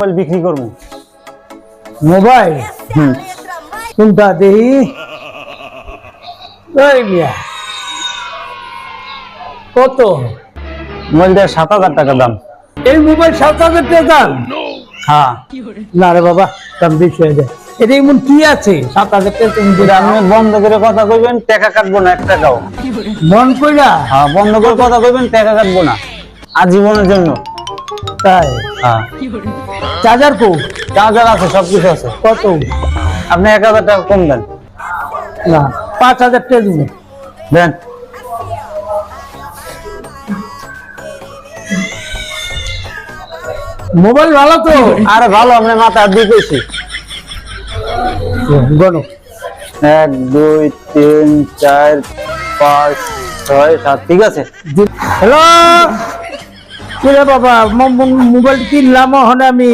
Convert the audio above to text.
Mobile বিক্রি করবো। Mobile কোনটা দেহি কত? মোবাইলটা 7,000 টাকা দাম। এই মোবাইল 7,000 টাকা দাম? হ্যাঁ। না রে বাবা, দাম বেশি হয়ে যায়। এটা এমন কি আছে 7,000 টাকা তুমি দিলে? আপনি বন্ধ করে কথা কইবেন, টাকা কাটবো না 1 টাকাও। মন কইরা? হ্যাঁ, বন্ধ করে কথা কইবেন, টাকা কাটবো না আজীবনের জন্য। তাই? হ্যাঁ। চার্জার কো? চার্জার আছে, সবকিছু আছে। কত? আপনি 1,000 টাকা কম দেন। না, 5,000 টাকা দিন। দেন। মোবাইল ভালো তো? আরে ভালো, আপনি মাথা দিয়ে কইছি। গনো 1 2 3 4 5 6 7 ঠিক আছে। হ্যালো, কিরে বাবা, মোবাইল কিনলাম ওখানে আমি।